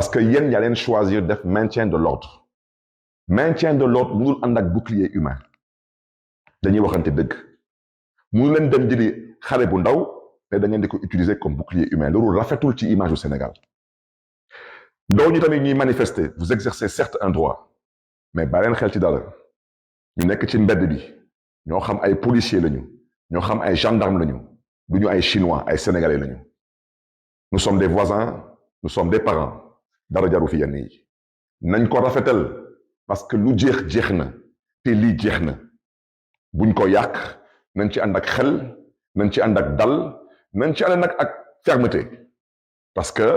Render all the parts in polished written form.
parce que yéen yaa leen choisir def maintien de l'ordre mënul ànd ak bouclier humain dañuy waxante dëgg mënu leen dem jëli xare bu ndaw te da ngeen di ko utiliser comme bouclier humain loolu rafetul ci image du Sénégal ndaw ñi tamit ñuy manifester vous exercez certes un droit mais bàyyi leen xel ci dara ñu nekk ci mbedd bi ñoo xam ay policiers lañu ñoo xam ay gendarmes lañu du ñu ay chinois ay sénégalais lañu nous sommes des voisins nous sommes des parents dara jaru fi yenn yi nañ ko rafetal parce que lu jeex na te lii jeex na buñ ko yàq nañ ci ànd ak xel nañ ci ànd ak dal nañ ci ànd nag ak fermeté parce que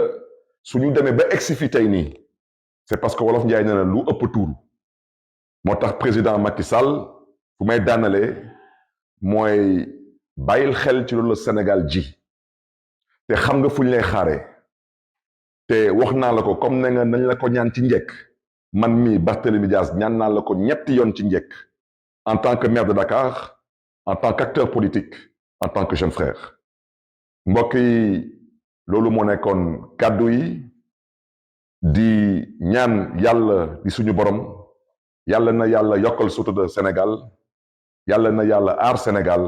suñu demee ba egsi fi tey nii c'est parce que wolof Njaay nee na lu ëpp tuuru moo tax président Macky Sall fu may daanalee mooy bàyyil xel ci loolu la Sénégal ji te xam nga fu ñu lay xaaree te wax naa la ko comme ne nga nañ la ko ñaan ci njëkk man mii Barthélémy Dias ñaan naa la ko ñetti yoon ci njëkk en tant que maire de Dakar en tant qu'acteur politique en tant que jeune frère mbokk yi loolu moo nekkoon kàddu yi di ñaan yàlla di suñu borom yàlla na yàlla yokkal sutura Sénégal yàlla na yàlla aar Sénégal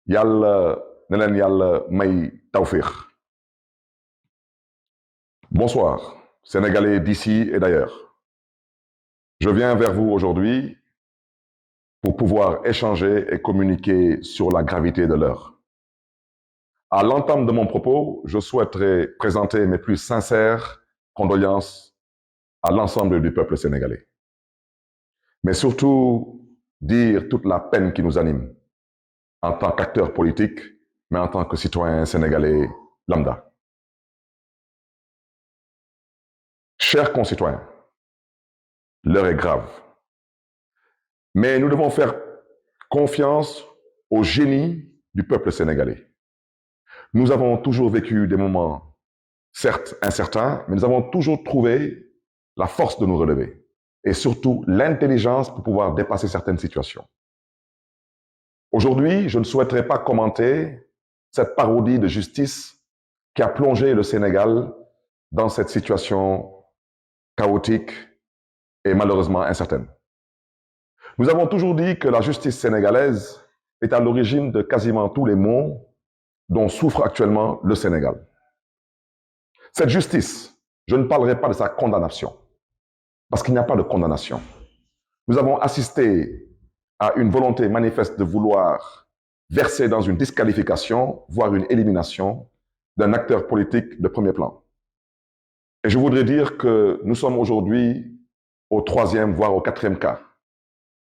yàlla na leen yàlla may tawfiix. Bonsoir, Sénégalais d'ici et d'ailleurs. Je viens vers vous aujourd'hui pour pouvoir échanger et communiquer sur la gravité de l'heure. À l'entame de mon propos, je souhaiterais présenter mes plus sincères condoléances à l'ensemble du peuple sénégalais. Mais surtout, dire toute la peine qui nous anime en tant qu'acteur politique, mais en tant que citoyen sénégalais lambda. Chers concitoyens, l'heure est grave. Mais nous devons faire confiance au génie du peuple sénégalais. Nous avons toujours vécu des moments, certes incertains, mais nous avons toujours trouvé la force de nous relever et surtout l'intelligence pour pouvoir dépasser certaines situations. Aujourd'hui, je ne souhaiterais pas commenter cette parodie de justice qui a plongé le Sénégal dans cette situation chaotique et malheureusement incertaine. Nous avons toujours dit que la justice sénégalaise est à l'origine de quasiment tous les maux dont souffre actuellement le Sénégal. Cette justice, je ne parlerai pas de sa condamnation, parce qu'il n'y a pas de condamnation. Nous avons assisté à une volonté manifeste de vouloir verser dans une disqualification, voire une élimination d'un acteur politique de premier plan. Et je voudrais dire que nous sommes aujourd'hui au 3e, voire au 4e cas.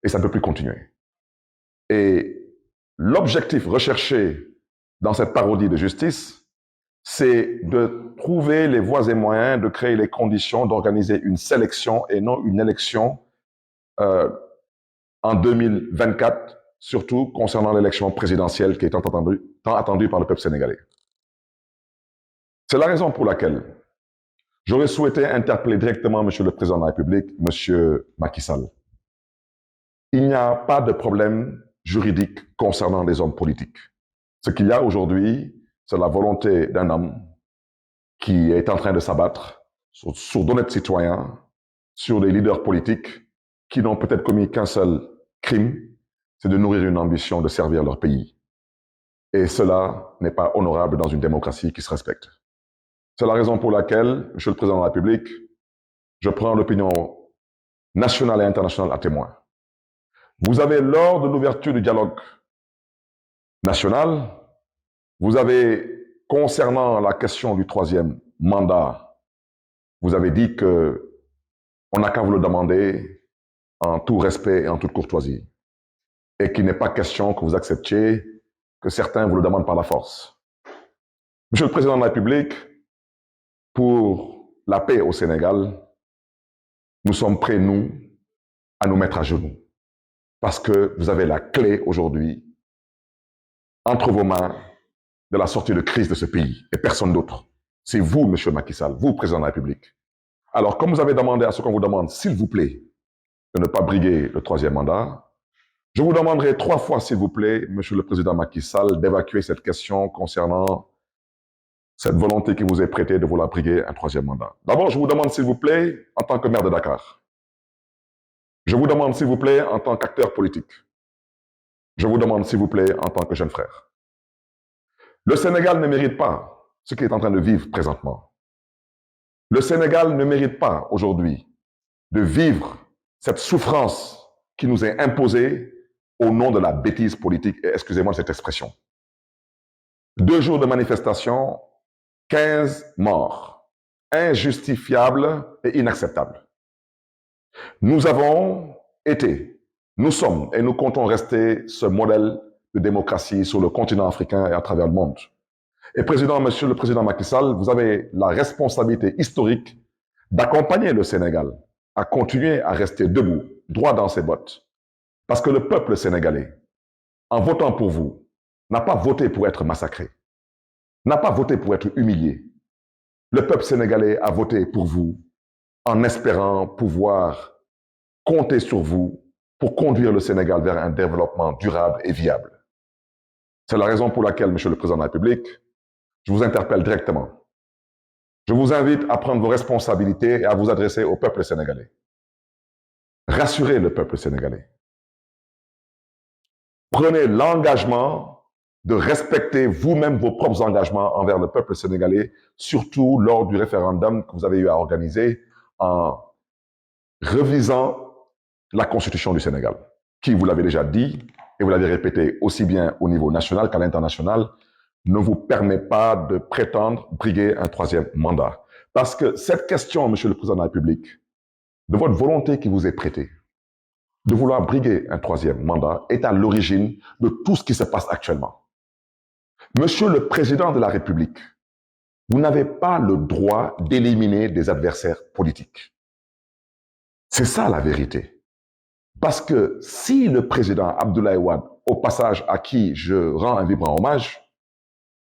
Et ça ne peut plus continuer. Et l'objectif recherché dans cette parodie de justice, c'est de trouver les voies et moyens de créer les conditions d'organiser une sélection et non une élection en 2024, surtout concernant l'élection présidentielle qui est tant attendue par le peuple sénégalais. C'est la raison pour laquelle j'aurais souhaité interpeller directement Monsieur le Président de la République, Monsieur Macky Sall. Il n'y a pas de problème juridique concernant les hommes politiques. Ce qu'il y a aujourd'hui, c'est la volonté d'un homme qui est en train de s'abattre sur d'honnêtes citoyens, sur des leaders politiques qui n'ont peut-être commis qu'un seul crime, c'est de nourrir une ambition de servir leur pays. Et cela n'est pas honorable dans une démocratie qui se respecte. C'est la raison pour laquelle, Monsieur le Président de la République, je prends l'opinion nationale et internationale à témoin. Vous avez, lors de l'ouverture du dialogue national, vous avez, concernant la question du 3e mandat, vous avez dit que on n'a qu'à vous le demander en tout respect et en toute courtoisie. Et qu'il n'est pas question que vous acceptiez que certains vous le demandent par la force. Monsieur le Président de la République, pour la paix au Sénégal, nous sommes prêts, nous, à nous mettre à genoux. Parce que vous avez la clé aujourd'hui entre vos mains de la sortie de crise de ce pays et personne d'autre. C'est vous, Monsieur Macky Sall, vous, Président de la République. Alors, comme vous avez demandé à ce qu'on vous demande, s'il vous plaît, de ne pas briguer le 3e mandat, je vous demanderai 3 fois, s'il vous plaît, Monsieur le Président Macky Sall, d'évacuer cette question concernant cette volonté qui vous est prêtée de vouloir briguer un troisième mandat. D'abord, je vous demande, s'il vous plaît, en tant que maire de Dakar, je vous demande, s'il vous plaît, en tant qu'acteur politique, je vous demande, s'il vous plaît, en tant que jeune frère, le Sénégal ne mérite pas ce qu'il est en train de vivre présentement. Le Sénégal ne mérite pas aujourd'hui de vivre cette souffrance qui nous est imposée au nom de la bêtise politique, et excusez-moi de cette expression. 2 jours de manifestation, 15 morts, injustifiable et inacceptable. Nous avons été, nous sommes et nous comptons rester ce modèle de démocratie sur le continent africain et à travers le monde. Et Monsieur le Président Macky Sall, vous avez la responsabilité historique d'accompagner le Sénégal à continuer à rester debout, droit dans ses bottes. Parce que le peuple sénégalais, en votant pour vous, n'a pas voté pour être massacré, n'a pas voté pour être humilié. Le peuple sénégalais a voté pour vous en espérant pouvoir compter sur vous pour conduire le Sénégal vers un développement durable et viable. C'est la raison pour laquelle, Monsieur le Président de la République, je vous interpelle directement. Je vous invite à prendre vos responsabilités et à vous adresser au peuple sénégalais. Rassurez le peuple sénégalais. Prenez l'engagement de respecter vous-même vos propres engagements envers le peuple sénégalais, surtout lors du référendum que vous avez eu à organiser en revisant la Constitution du Sénégal, qui, vous l'avez déjà dit, et vous l'avez répété aussi bien au niveau national qu'à l'international, ne vous permet pas de prétendre briguer un troisième mandat. Parce que cette question, Monsieur le Président de la République, de votre volonté qui vous est prêtée, de vouloir briguer un troisième mandat, est à l'origine de tout ce qui se passe actuellement. Monsieur le Président de la République, vous n'avez pas le droit d'éliminer des adversaires politiques. C'est ça la vérité. Parce que si le président Abdoulaye Wade, au passage à qui je rends un vibrant hommage,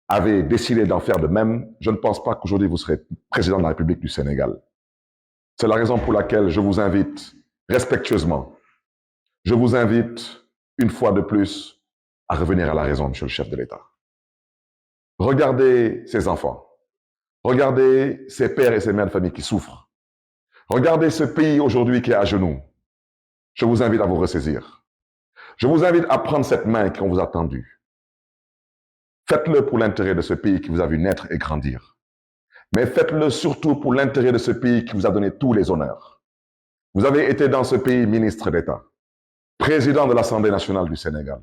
avait décidé d'en faire de même, je ne pense pas qu'aujourd'hui vous serez président de la République du Sénégal. C'est la raison pour laquelle je vous invite respectueusement, je vous invite une fois de plus à revenir à la raison, Monsieur le chef de l'État. Regardez ces enfants, regardez ces pères et ces mères de famille qui souffrent, regardez ce pays aujourd'hui qui est à genoux. Je vous invite à vous ressaisir. Je vous invite à prendre cette main qu'on vous a tendue. Faites-le pour l'intérêt de ce pays qui vous a vu naître et grandir. Mais faites-le surtout pour l'intérêt de ce pays qui vous a donné tous les honneurs. Vous avez été dans ce pays ministre d'État, président de l'Assemblée nationale du Sénégal,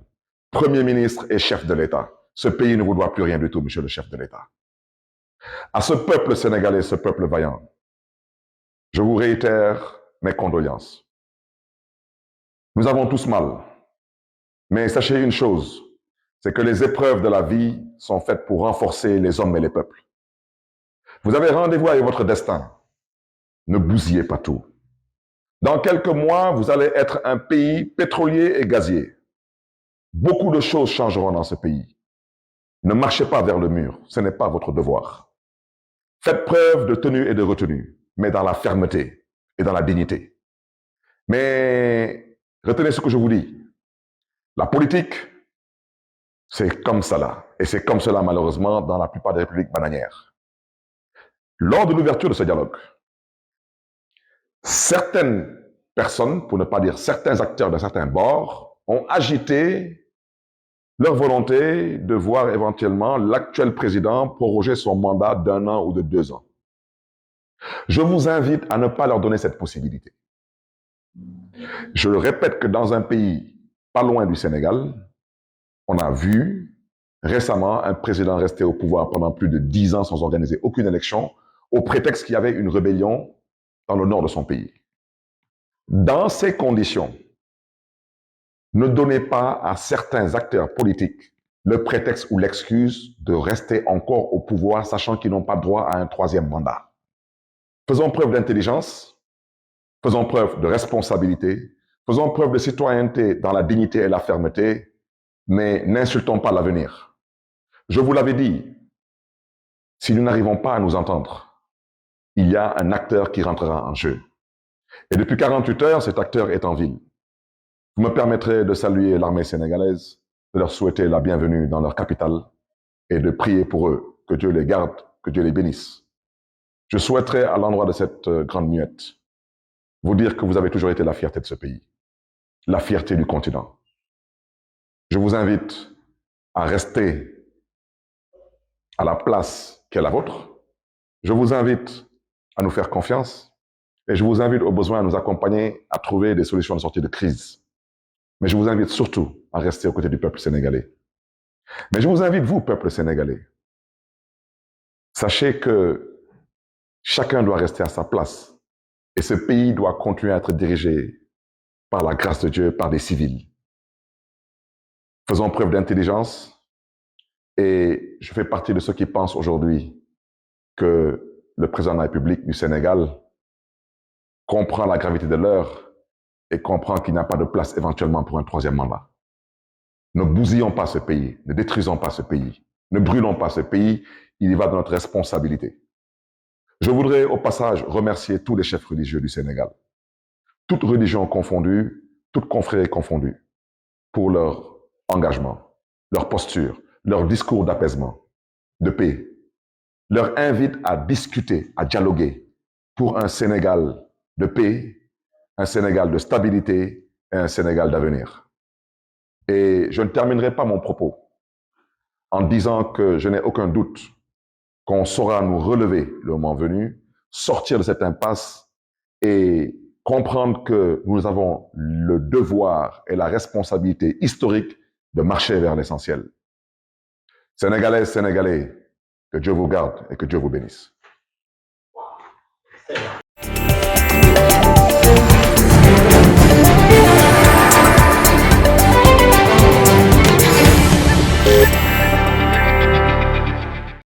premier ministre et chef de l'État. Ce pays ne vous doit plus rien du tout, Monsieur le chef de l'État. À ce peuple sénégalais, ce peuple vaillant, je vous réitère mes condoléances. Nous avons tous mal, mais sachez une chose, c'est que les épreuves de la vie sont faites pour renforcer les hommes et les peuples. Vous avez rendez-vous avec votre destin. Ne bousillez pas tout. Dans quelques mois, vous allez être un pays pétrolier et gazier. Beaucoup de choses changeront dans ce pays. Ne marchez pas vers le mur, ce n'est pas votre devoir. Faites preuve de tenue et de retenue, mais dans la fermeté et dans la dignité. Mais retenez ce que je vous dis. La politique, c'est comme cela. Et c'est comme cela, malheureusement, dans la plupart des républiques bananières. Lors de l'ouverture de ce dialogue, certaines personnes, pour ne pas dire certains acteurs de certains bords, ont agité leur volonté de voir éventuellement l'actuel président proroger son mandat d'1 an ou de 2 ans. Je vous invite à ne pas leur donner cette possibilité. Je le répète que dans un pays pas loin du Sénégal, on a vu récemment un président rester au pouvoir pendant plus de 10 ans sans organiser aucune élection, au prétexte qu'il y avait une rébellion dans le nord de son pays. Dans ces conditions, ne donnez pas à certains acteurs politiques le prétexte ou l'excuse de rester encore au pouvoir, sachant qu'ils n'ont pas droit à un troisième mandat. Faisons preuve d'intelligence, faisons preuve de responsabilité, faisons preuve de citoyenneté dans la dignité et la fermeté, mais n'insultons pas l'avenir. Je vous l'avais dit, si nous n'arrivons pas à nous entendre, il y a un acteur qui rentrera en jeu. Et depuis 48 heures, cet acteur est en ville. Vous me permettrez de saluer l'armée sénégalaise, de leur souhaiter la bienvenue dans leur capitale et de prier pour eux. que Dieu les garde, que Dieu les bénisse. Je souhaiterais, à l'endroit de cette grande muette, vous dire que vous avez toujours été la fierté de ce pays, la fierté du continent. Je vous invite à rester à la place qui est la vôtre. Je vous invite à nous faire confiance et je vous invite au besoin à nous accompagner à trouver des solutions de sortie de crise. Mais je vous invite surtout à rester aux côtés du peuple sénégalais. Mais je vous invite, vous, peuple sénégalais, sachez que chacun doit rester à sa place et ce pays doit continuer à être dirigé par la grâce de Dieu, par des civils. Faisons preuve d'intelligence et je fais partie de ceux qui pensent aujourd'hui que le président de la République du Sénégal comprend la gravité de l'heure et comprend qu'il n'y a pas de place éventuellement pour un troisième mandat. Ne bousillons pas ce pays, ne détruisons pas ce pays, ne brûlons pas ce pays, il y va de notre responsabilité. Je voudrais au passage remercier tous les chefs religieux du Sénégal, toutes religions confondues, toutes confréries confondues, pour leur engagement, leur posture, leur discours d'apaisement, de paix, leur invite à discuter, à dialoguer pour un Sénégal de paix, un Sénégal de stabilité et un Sénégal d'avenir. Et je ne terminerai pas mon propos en disant que je n'ai aucun doute qu'on saura nous relever le moment venu, sortir de cette impasse et comprendre que nous avons le devoir et la responsabilité historique de marcher vers l'essentiel. Sénégalaises, Sénégalais, que Dieu vous garde et que Dieu vous bénisse.